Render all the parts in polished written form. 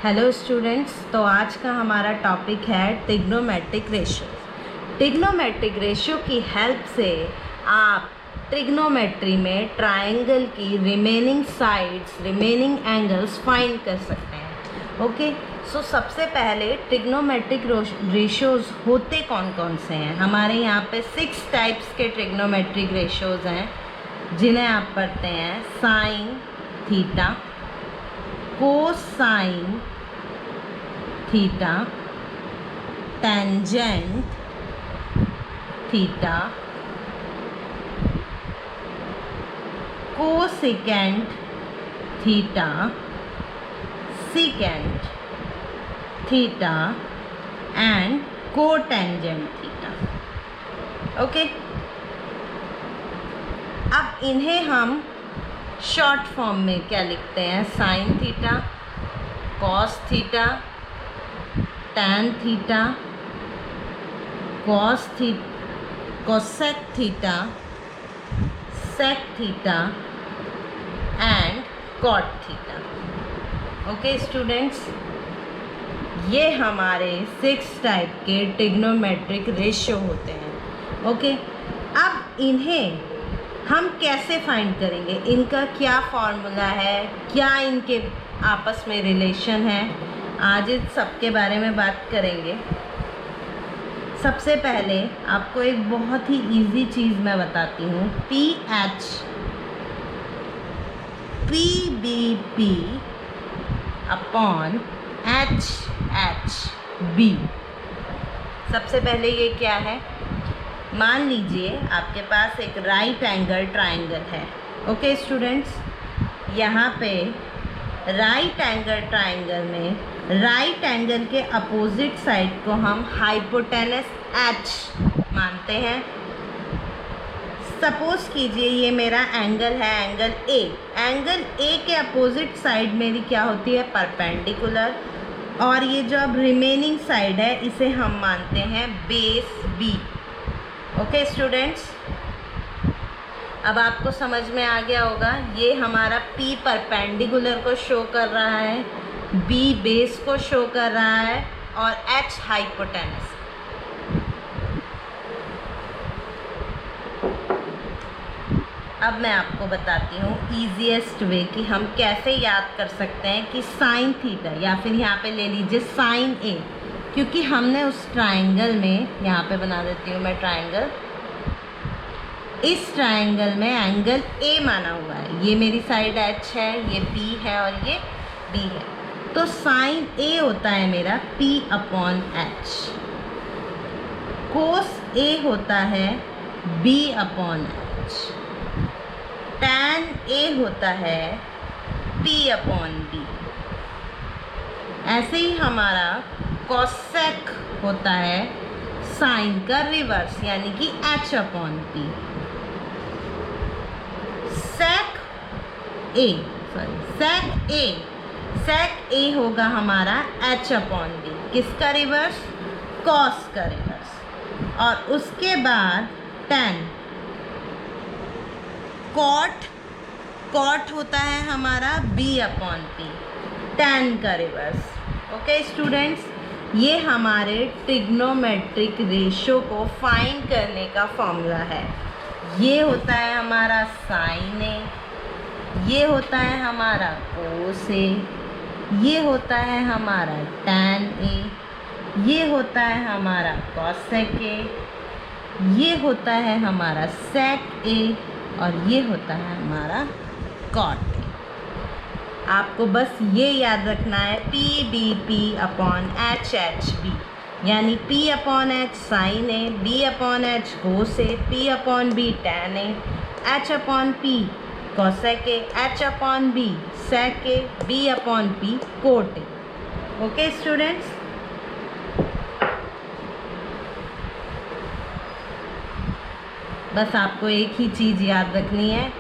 Hello students, तो आज का हमारा टॉपिक है ट्रिग्नोमेट्रिक रेशियो। ट्रिग्नोमेट्रिक रेशियो की हेल्प से आप ट्रिग्नोमेट्री में ट्रायंगल की remaining sides, remaining angles find कर सकते हैं। ओके, सो सबसे पहले ट्रिग्नोमेट्रिक रेशियोज़ होते कौन कौन से हैं? हमारे यहाँ पे 6 टाइप्स के ट्रिग्नोमेट्रिक रेशियोज़ हैं जिन्हें आप पढ़ते हैं। Sine theta, cosine theta, tangent theta, cosecant theta, secant theta and cotangent theta. Okay, अब इन्हें हम शॉर्ट फॉर्म में क्या लिखते हैं? Sine theta, cos theta, tan theta, cosec theta, sec theta and cot theta. Okay students, ये हमारे 6 type के ट्रिग्नोमेट्रिक रेशियो होते हैं। ओके, अब इन्हें हम कैसे फाइंड करेंगे? इनका क्या फॉर्मूला है, क्या इनके आपस में रिलेशन है, आज इस सब के बारे में बात करेंगे। सबसे पहले आपको एक बहुत ही इजी चीज़ मैं बताती हूँ। PBP upon HHB। सबसे पहले ये क्या है? मान लीजिए आपके पास एक राइट एंगल ट्रायंगल है। ओके स्टूडेंट्स, यहाँ पे राइट एंगल ट्रायंगल में राइट एंगल के अपोजिट साइड को हम हाइपोटेनस H मानते हैं। सपोज कीजिए ये मेरा एंगल है, एंगल A। एंगल A के अपोजिट साइड मेरी क्या होती है? परपेंडिकुलर। और ये जो अब रिमेनिंग साइड है इसे हम मानते हैं बेस B। ओके स्टूडेंट्स, अब आपको समझ में आ गया होगा। ये हमारा P परपेंडिकुलर को शो कर रहा है, B बेस को शो कर रहा है और H हाइपोटेनस। अब मैं आपको बताती हूँ ईजीएस्ट वे कि हम कैसे याद कर सकते हैं कि साइन थीटा, या फिर यहाँ पे ले लीजिए साइन A, क्योंकि हमने उस ट्रायंगल में, यहाँ पे बना देती हूँ मैं ट्रायंगल, इस ट्रायंगल में एंगल A माना हुआ है। ये मेरी साइड H है, ये P है और ये B है। तो साइन A होता है मेरा P upon H, cos A होता है B upon H, tan A होता है P अपॉन B। ऐसे ही हमारा कोसेक होता है साइन का रिवर्स, यानी कि H upon P। Sec A होगा हमारा H अपॉन B। किसका रिवर्स? कॉस का रिवर्स। और उसके बाद टैन, कॉट होता है हमारा B अपॉन P, टैन का रिवर्स। ओके स्टूडेंट्स, ये हमारे ट्रिग्नोमेट्रिक रेशियो को फाइंड करने का फॉर्मूला है। ये होता है हमारा साइन A, ये होता है हमारा कोस A, ये होता है हमारा टैन A, ये होता है हमारा कोसेक A, ये होता है हमारा सेक A और ये होता है हमारा कॉट A। आपको बस ये याद रखना है PBP अपॉन HHB, यानी P upon H sine A, B upon H cos A, P upon B tan A, H upon P cosec A, H upon B sec A, B upon P cot A। Okay students, बस आपको एक ही चीज़ याद रखनी है,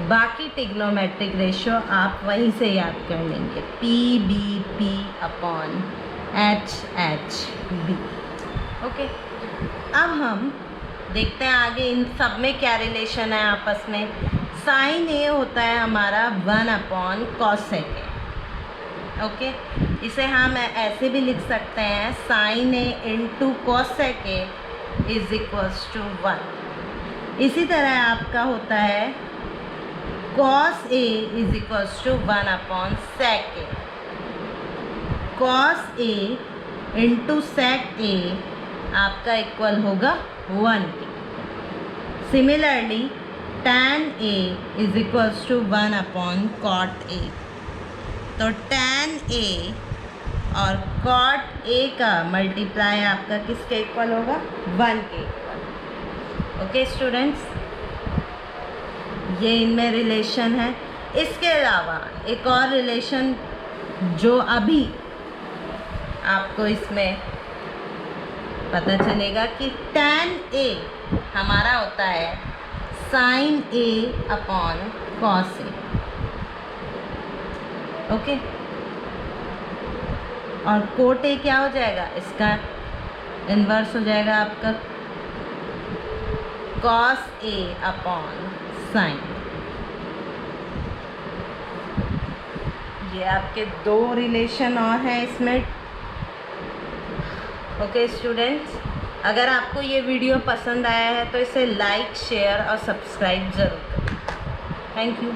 बाकी trigonometric ratio आप वहीं से याद कर लेंगे। PBP upon HHB। ओके, अब हम देखते हैं आगे इन सब में क्या रिलेशन है आपस में। साइन A होता है हमारा 1 अपॉन कॉसेक A, ओके, इसे हम ऐसे भी लिख सकते हैं sine A into cosec A is equals to 1। इसी तरह आपका होता है cos A is equals to 1 upon sec A. Cos A into sec A आपका इक्वल होगा 1 के। Similarly tan a is equals to 1 upon cot A. तो tan a और cot a का मल्टीप्लाई आपका किसके इक्वल होगा? 1 के इक्वल। ओके स्टूडेंट्स, ये इनमें रिलेशन है। इसके अलावा एक और रिलेशन जो अभी आपको इसमें पता चलेगा कि tan a हमारा होता है sin a upon cos a। Okay, और कोट ए क्या हो जाएगा? इसका इन्वर्स हो जाएगा आपका cos a अपॉन sin। ये आपके 2 रिलेशन और हैं इसमें। ओके स्टूडेंट्स, अगर आपको ये वीडियो पसंद आया है तो इसे लाइक, शेयर और सब्सक्राइब ज़रूर करें। Thank you.